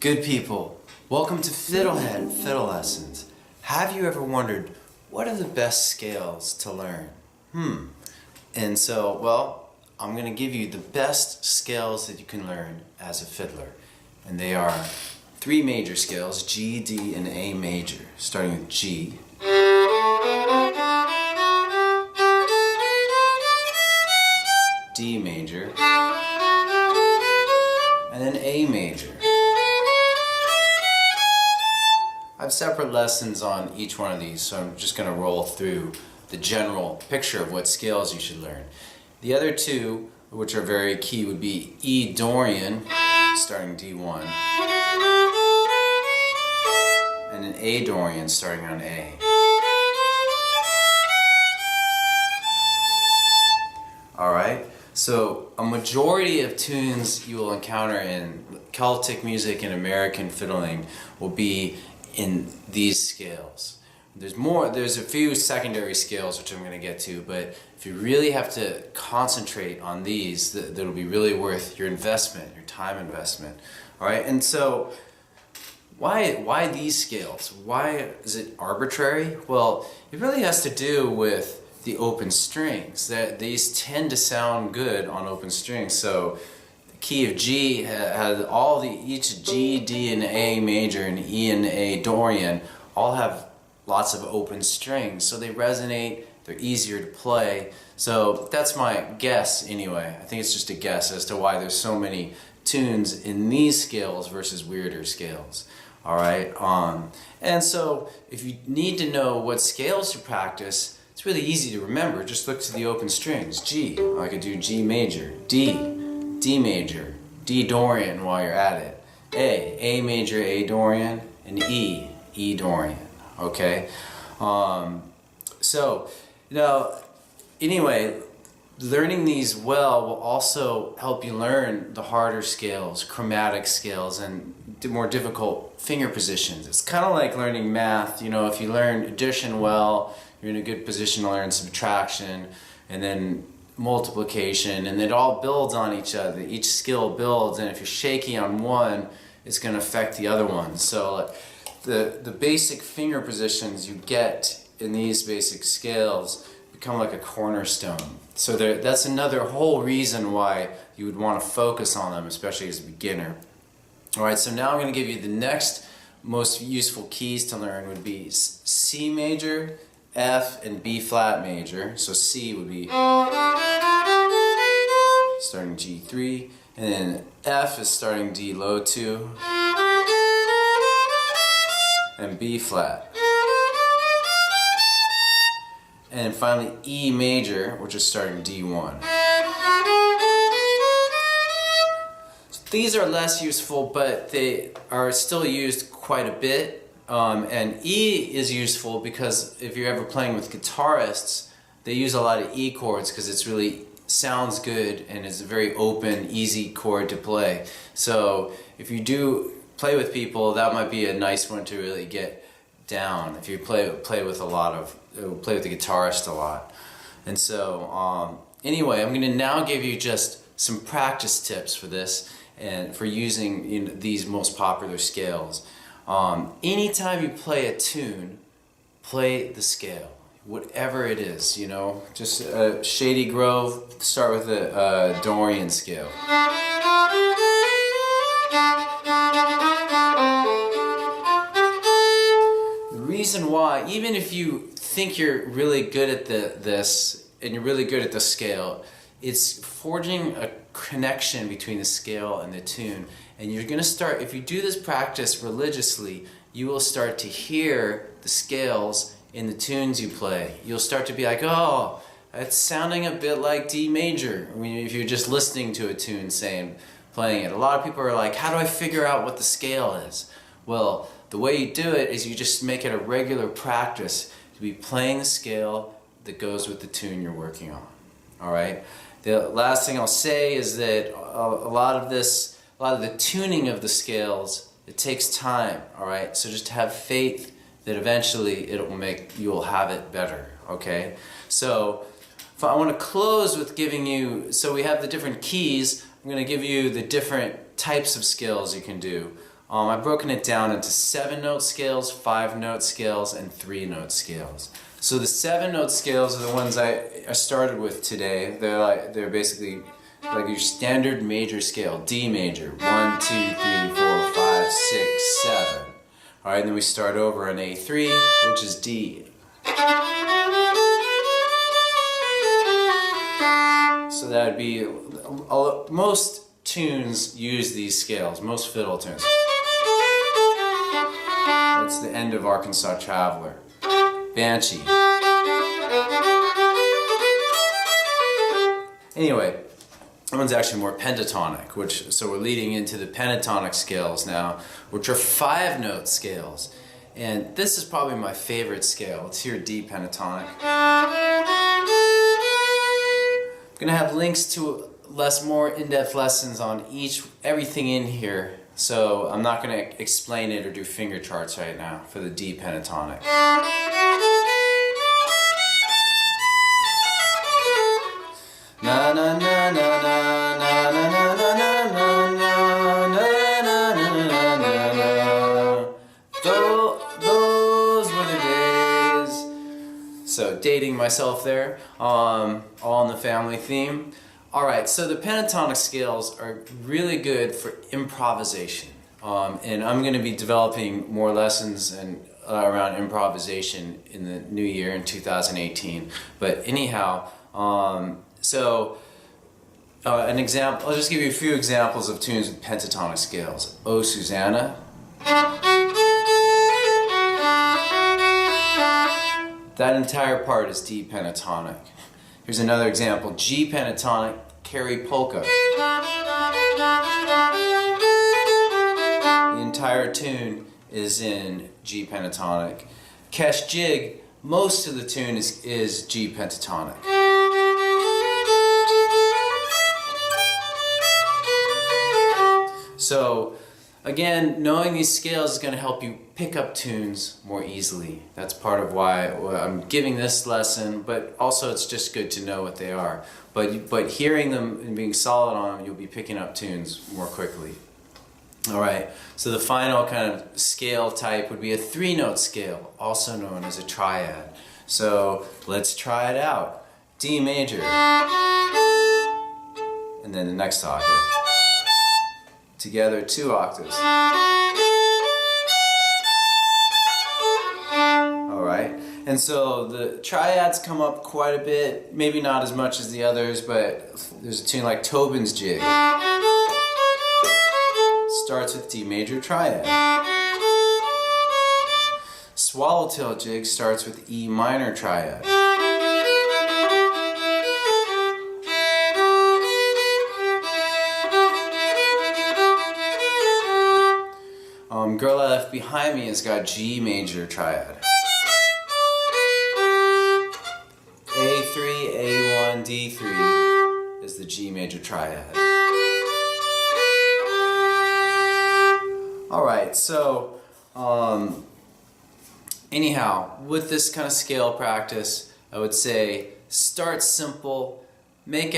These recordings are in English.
Good people, welcome to FiddleHed Fiddle Lessons. Have you ever wondered, what are the best scales to learn? And so, well, I'm going to give you the best scales that you can learn as a fiddler. And they are three major scales, G, D, and A major, starting with G. D major, and then A major. I have separate lessons on each one of these, so I'm just going to roll through the general picture of what scales you should learn. The other two, which are very key, would be E Dorian, starting D1, and an A Dorian, starting on A. Alright, so a majority of tunes you will encounter in Celtic music and American fiddling will be in these scales. There's a few secondary scales which I'm going to get to, but if you really have to concentrate on these, that'll be really worth your investment, your time investment. Alright, and so why these scales? Why is it arbitrary? Well, it really has to do with the open strings. That these tend to sound good on open strings. So the key of G has each G, D, and A major and E and A Dorian all have lots of open strings, so they resonate, they're easier to play. So that's my guess anyway. I think it's just a guess as to why there's so many tunes in these scales versus weirder scales. Alright, and so if you need to know what scales to practice, it's really easy to remember. Just look to the open strings. G, I could do G major, D, D major, D Dorian while you're at it, A major, A Dorian, and E, E Dorian. Okay? So, anyway, learning these well will also help you learn the harder scales, chromatic scales, and the more difficult finger positions. It's kind of like learning math. If you learn addition well, you're in a good position to learn subtraction, and then multiplication, and it all builds on each other. Each skill builds, and if you're shaky on one, it's going to affect the other one. So the basic finger positions you get in these basic scales become like a cornerstone. So that's another whole reason why you would want to focus on them, especially as a beginner. Alright, so now I'm going to give you the next most useful keys to learn would be C major, F, and B flat major. So C would be starting G3, and then F is starting D low 2, and B flat. And finally E major, which is starting D1. So these are less useful, but they are still used quite a bit. And E is useful because if you're ever playing with guitarists, they use a lot of E chords because it's really sounds good and it's a very open, easy chord to play. So if you do play with people, that might be a nice one to really get down. If you play with the guitarist a lot. And so anyway, I'm going to now give you just some practice tips for this and for using these most popular scales. Anytime you play a tune, play the scale, whatever it is, just Shady Grove, start with the Dorian scale. The reason why, even if you think you're really good at this and you're really good at the scale, it's forging a connection between the scale and the tune. And you're going to start, if you do this practice religiously, you will start to hear the scales in the tunes you play. You'll start to be like, oh, it's sounding a bit like D major. If you're just listening to a tune, playing it. A lot of people are like, how do I figure out what the scale is? Well, the way you do it is you just make it a regular practice to be playing the scale that goes with the tune you're working on. Alright? The last thing I'll say is that a lot of the tuning of the scales, it takes time, alright? So just have faith that eventually you'll have it better, okay? So I want to close with giving you, so we have the different keys. I'm going to give you the different types of scales you can do. I've broken it down into 7-note scales, 5-note scales, and 3-note scales. So the 7-note scales are the ones I started with today. They're basically like your standard major scale, D major, 1, 2, 3, 4, 5, 6, 7. All right, and then we start over on A3, which is D. So that would be, most tunes use these scales, most fiddle tunes. That's the end of Arkansas Traveler. Banshee. Anyway, that one's actually more pentatonic, so we're leading into the pentatonic scales now, which are 5-note scales. And this is probably my favorite scale. Let's hear D pentatonic. I'm gonna have links to more in-depth lessons on everything in here, so I'm not gonna explain it or do finger charts right now for the D pentatonic. Na na na na na na na na na na na na. Those were the days. So dating myself there, all in the family theme. Alright, so the pentatonic scales are really good for improvisation. And I'm going to be developing more lessons around improvisation in the new year, in 2018. But anyhow, an example, I'll just give you a few examples of tunes with pentatonic scales. Oh Susanna. That entire part is D pentatonic. Here's another example, G pentatonic, Carry Polka. The entire tune is in G pentatonic. Kesh Jig, most of the tune is G pentatonic. So again, knowing these scales is going to help you pick up tunes more easily. That's part of why I'm giving this lesson, but also it's just good to know what they are. But hearing them and being solid on them, you'll be picking up tunes more quickly. Alright, so the final kind of scale type would be a 3-note scale, also known as a triad. So let's try it out. D major, and then the next octave. Together 2 octaves. Alright, and so the triads come up quite a bit, maybe not as much as the others, but there's a tune like Tobin's Jig. Starts with D major triad. Swallowtail Jig starts with E minor triad. Girl I Left Behind Me has got G major triad. A3, A1, D3 is the G major triad. Alright, so anyhow, with this kind of scale practice, I would say start simple, make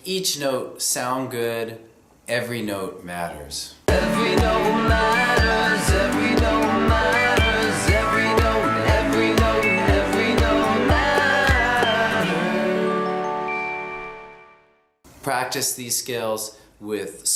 each note sound good, every note matters. Every note matters, every note matters, every note, every note, every note matters. Practice these scales with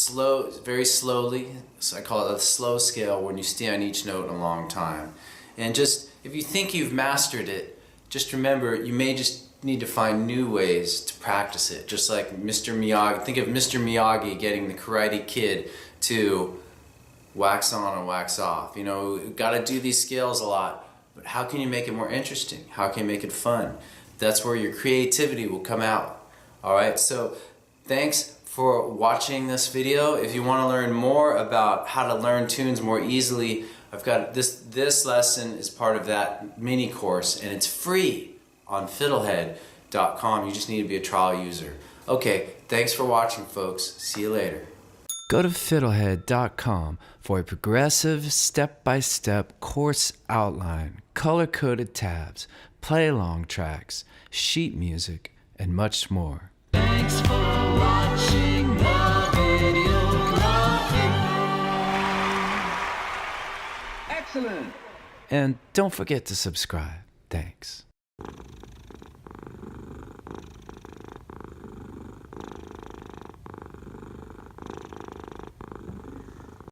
very slowly, so I call it a slow scale when you stay on each note a long time. And just, if you think you've mastered it, just remember you may just need to find new ways to practice it. Just like Mr. Miyagi, think of Mr. Miyagi getting the Karate Kid to wax on and wax off. You know, you've got to do these scales a lot, but how can you make it more interesting? How can you make it fun? That's where your creativity will come out. Alright, so thanks for watching this video. If you want to learn more about how to learn tunes more easily, I've got this lesson is part of that mini course, and it's free on FiddleHed.com. You just need to be a trial user. Okay, thanks for watching, folks. See you later. Go to FiddleHed.com for a progressive, step-by-step course outline, color-coded tabs, play-along tracks, sheet music, and much more. Thanks for watching the video. Love you. Excellent. And don't forget to subscribe. Thanks.